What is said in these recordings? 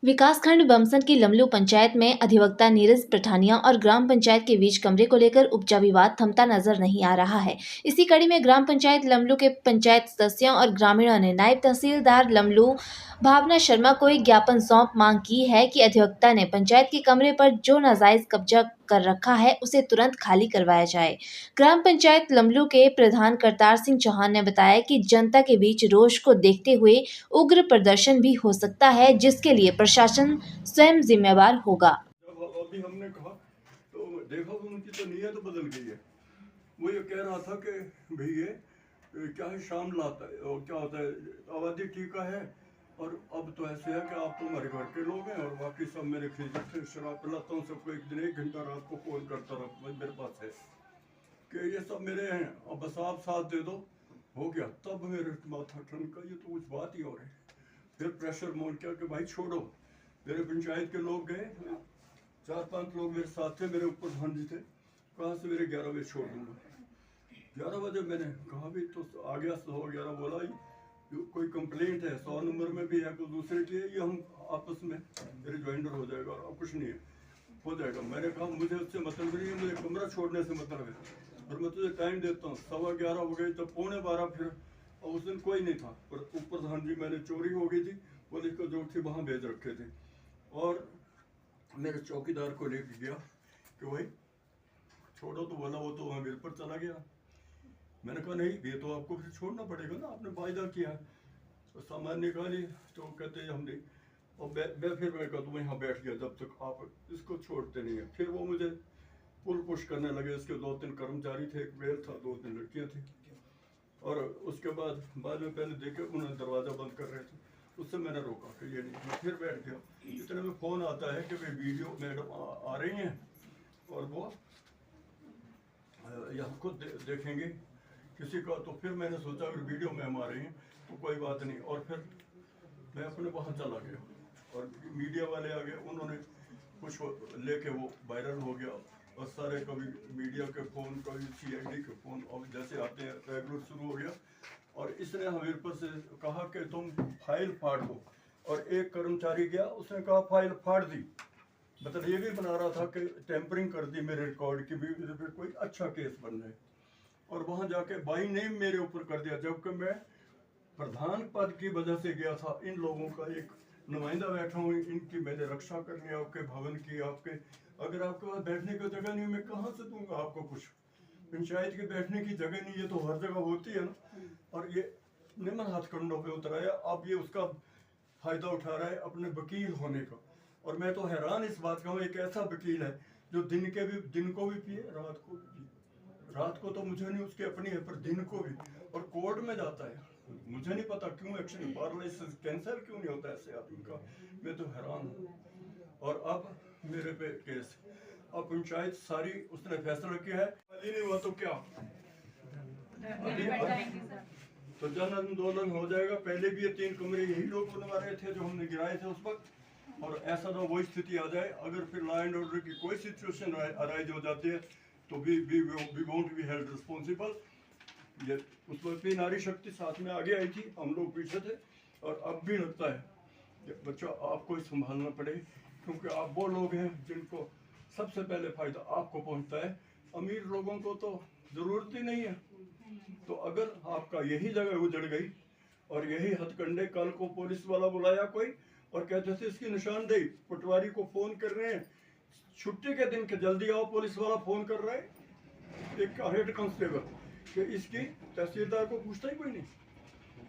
विकासखंड बमसन की लमलू पंचायत में अधिवक्ता नीरज पठानिया और ग्राम पंचायत के बीच कमरे को लेकर उपजा विवाद थमता नजर नहीं आ रहा है। इसी कड़ी में ग्राम पंचायत लमलू के पंचायत सदस्यों और ग्रामीणों ने नायब तहसीलदार लमलू भावना शर्मा को एक ज्ञापन सौंप मांग की है कि अधिवक्ता ने पंचायत के कमरे पर जो नाजायज कब्जा कर रखा है उसे तुरंत खाली करवाया जाए। ग्राम पंचायत लमलू के प्रधान करतार सिंह चौहान ने बताया कि जनता के बीच रोष को देखते हुए उग्र प्रदर्शन भी हो सकता है, जिसके लिए प्रशासन स्वयं जिम्मेवार होगा। जब अभी हमने कहा तो देखा तो उनकी तो नीयत बदल गई है। वो ये कह रहा था कि भाई ये क्या है, शाम लाता है और क्या होता है, आबादी टीका है और अब तो ऐसे है कि आप तो हमारे घर के लोग हैं और बाकी सब मेरे खिलाफ से शराब पिलाता हूँ सबको, एक दिन 1 घंटा रात को फोन करता रहा मेरे पास है कि ये सब मेरे हैं, अब बस आप साथ दे दो, हो गया। तब मेरे माथा ठनका, ये तो कुछ बात ही और है। फिर प्रेशर मोड़ किया कि भाई छोड़ो। मेरे पंचायत के लोग गए, 4-5 लोग मेरे साथ थे, मेरे ऊपर भान जी थे, कहाँ से मेरे 11 बजे छोड़ दूंगा। 11 बजे मैंने कहा भी तो आ गया, 111 बोला कोई कंप्लेंट है, 100 नंबर में भी है, कोई दूसरे की है, ये हम आपस में मेरे ज्वाइंटर हो जाएगा और कुछ नहीं है, हो जाएगा। मैंने कहा मुझे उससे मतलब नहीं है, मुझे कमरा छोड़ने से मतलब है और मैं तुझे टाइम देता हूँ। 11:15 हो गई तो 11:45 फिर, और उस दिन कोई नहीं था पर ऊपर हाँ जी मैंने चोरी हो गई थी, पुलिस को जो थी वहाँ भेज रखे थे और मेरे चौकीदार को लेके गया कि भाई छोड़ो, तो बोला वो तो वहाँ मेरे पर चला गया। मैंने कहा नहीं, ये तो आपको फिर छोड़ना पड़ेगा ना, आपने वायदा किया। तो सामान निकाली तो कहते हम नहीं, और फिर मैं कहता हूँ यहाँ बैठ गया जब तक आप इसको छोड़ते नहीं है। फिर वो मुझे पुल पुश करने लगे, इसके 2-3 कर्मचारी थे, एक मेल था, 2-3 लड़कियाँ थी और उसके बाद में पहले देखे उन्होंने दरवाज़ा बंद कर रहे थे, उससे मैंने रोका कि ये नहीं। मैं फिर बैठ गया, इतने में फ़ोन आता है कि वे वीडियो मैडम आ रही हैं और वो यहाँ खुद देखेंगे किसी का। तो फिर मैंने सोचा अगर वीडियो मैम आ रही हैं तो कोई बात नहीं, और फिर मैं अपने वहाँ चला गया और मीडिया वाले आ गए, उन्होंने कुछ लेके वो वायरल हो गया और सारे कभी मीडिया के फ़ोन, कभी CID के फ़ोन, और जैसे आते हैं रेगुलर शुरू हो गया। और इसने हमीर पर से कहा कि तुम फाइल फाड़ दो, और एक कर्मचारी गया, उसने कहा फाइल फाड़ दी, मतलब ये भी बना रहा था कि टेम्परिंग कर दी मेरे रिकॉर्ड की भी, फिर कोई अच्छा केस बन जाए। और वहाँ जाके बाई नेम मेरे ऊपर कर दिया, जबकि मैं प्रधान पद की वजह से गया था। इन लोगों का एक नुमाइंदा बैठा हूँ, इनकी मैंने रक्षा करनी है, आपके भवन की, आपके अगर आपके पास बैठने की जगह नहीं, मैं कहाँ से दूंगा आपको कुछ। पंचायत की बैठने की जगह नहीं, ये तो हर जगह होती है ना। और ये निम्न हथकंडों पे उतराया, अब ये उसका फायदा उठा रहा है अपने वकील होने का। और मैं तो हैरान इस बात का हूँ, एक ऐसा वकील है जो दिन को भी पिए, रात को भी पिए। रात को तो मुझे नहीं, उसकी अपनी है, पर दिन को भी, और कोर्ट में जाता है। मुझे नहीं पता क्यों एक्शन पैरालिसिस कैंसर क्यों नहीं होता ऐसे आदमी का, मैं तो हैरान हूँ। और अब मेरे पे केस, अब पंचायत सारी उसने फैसला किया है, अभी नहीं हुआ तो क्या, अभी तो जन आंदोलन हो जाएगा। पहले भी ये 3 कमरे यही लोग बनवा रहे थे जो हमने गिराए थे उस वक्त, और ऐसा ना वही स्थिति आ जाए। अगर फिर लॉ एंड ऑर्डर की कोई सिचुएशन अराइज हो जाती है तो we won't be held responsible. ये उस वक्त भी नारी शक्ति साथ में आगे आई थी, हम लोग पीछे थे, और अब भी लगता है कि बच्चा आपको ही संभालना पड़े, क्योंकि आप वो लोग हैं जिनको सबसे पहले फायदा आपको पहुंचता है। अमीर लोगों को तो जरूरत ही नहीं है। तो अगर आपका यही जगह उजड़ गई और यही हथकंडे, कल को पुलिस वाला बुलाया कोई और कहते थे इसकी निशानदेही, पटवारी को फोन कर रहे हैं छुट्टी के दिन के, जल्दी आओ, पुलिस वाला फोन कर रहा है एक हेड कांस्टेबल कि इसकी तहसीलदार को पूछता ही कोई नहीं,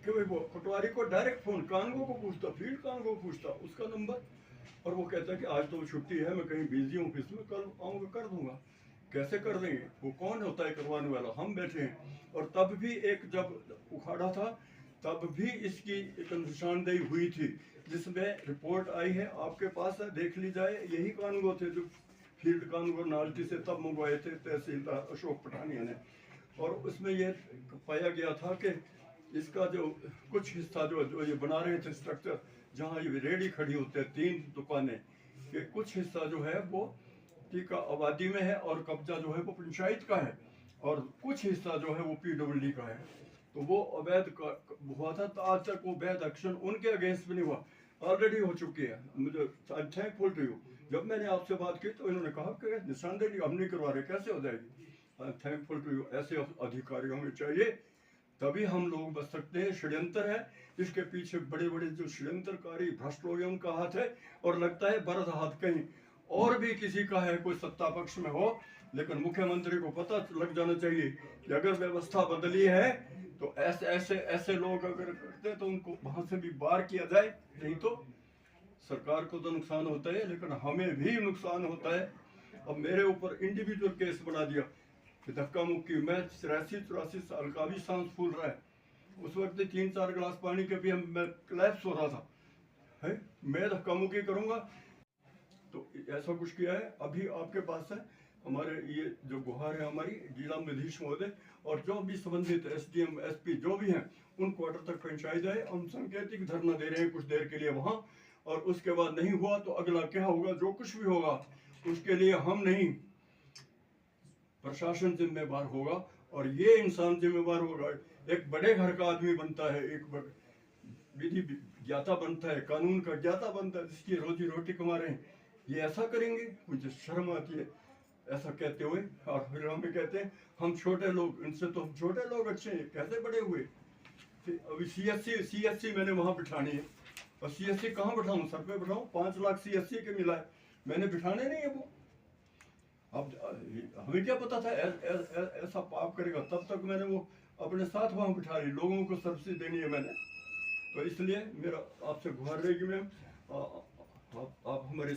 कि भाई वो पटवारी को डायरेक्ट फोन, कानगो को पूछता, फील्ड कानगो को पूछता उसका नंबर, और वो कहता है कि आज तो छुट्टी है, मैं कहीं बिजी हूँ ऑफिस में, कल आऊँगा कर दूंगा। कैसे कर देंगे, वो कौन होता है करवाने वाला, हम बैठे हैं। और तब भी एक जब उखाड़ा था तब भी इसकी एक निशानदेही हुई थी, जिसमें रिपोर्ट आई है, आपके पास है, देख ली जाए। यही कानून थे जो फील्ड कानून नाल्टी से तब मंगवाए थे तहसीलदार अशोक पठानिया ने, और उसमें यह पाया गया था कि इसका जो कुछ हिस्सा जो ये बना रहे थे स्ट्रक्चर, जहाँ ये रेडी खड़ी होते हैं 3 दुकानें, ये कुछ हिस्सा जो है वो टीका आबादी में है और कब्जा जो है वो पंचायत का है, और कुछ हिस्सा जो है वो PWD का है। तो वो अवैध हुआ था, तो आज तक वो वैध एक्शन उनके अगेंस्ट भी नहीं हुआ। ऑलरेडी हो चुकी है। मुझे थैंकफुल टू यू। जब मैंने आपसे बात की तो इन्होंने कहा कि निशानदेही हम नहीं करवा रहे, कैसे हो जाएगी। Thankful to you. ऐसे अधिकारी होंगे चाहिए, तभी हम लोग बच सकते हैं। षड्यंत्र है, इसके पीछे बड़े बड़े जो षड्यंत्रकारी भ्रष्ट लोग हैं उनका हाथ है, और लगता है बरत हाथ कहीं और भी किसी का है, कोई सत्ता पक्ष में हो। लेकिन मुख्यमंत्री को पता लग जाना चाहिए कि अगर व्यवस्था बदली है तो ऐसे ऐसे ऐसे लोग अगर करते तो उनको वहां से भी बाहर किया जाए, नहीं तो सरकार को तो नुकसान होता है लेकिन हमें भी नुकसान होता है। अब मेरे ऊपर इंडिविजुअल केस बना दिया कि धक्का मुक्की। मैं 83-84 साल का भी सांस फूल रहा है। उस वक्त 3-4 गिलास पानी के भी मैं क्लैप्स हो रहा था, है मैं धक्का मुक्की करूंगा। तो ऐसा कुछ किया है। अभी आपके पास है हमारे ये जो गुहार है हमारी जिला न्यायाधीश महोदय, और जो भी संबंधित एसडीएम एसपी जो भी हैं उन क्वार्टर तक पहुंचाई जाए। हम सांकेतिक धरना दे रहे हैं कुछ देर के लिए वहां, और उसके बाद नहीं हुआ तो अगला क्या होगा, जो कुछ भी होगा उसके लिए हम नहीं, प्रशासन जिम्मेवार होगा और ये इंसान जिम्मेवार होगा। एक बड़े घर का आदमी बनता है, एक विधि ज्ञाता बनता है, कानून का ज्ञाता बनता है, जिसकी रोजी रोटी कमा रहे हैं, ये ऐसा करेंगे। मुझे शर्म आती है ऐसा कहते हुए। और फिर हमें कहते हैं हम छोटे लोग, इनसे तो हम छोटे लोग अच्छे हैं, कैसे बड़े हुए। अभी सीएससी मैंने वहां बिठानी है, और सीएससी कहाँ बिठाऊं, सर पे बिठाऊं। 5 लाख सीएससी के मिला है, मैंने बिठाने नहीं है वो। अब हमें क्या पता था ऐसा पाप करेगा। तब तक मैंने वो अपने साथ वहां बिठा ली, लोगों को सब्सिडी देनी है मैंने। तो इसलिए मेरा आपसे गुहार रहेगी मैम, आप हमारे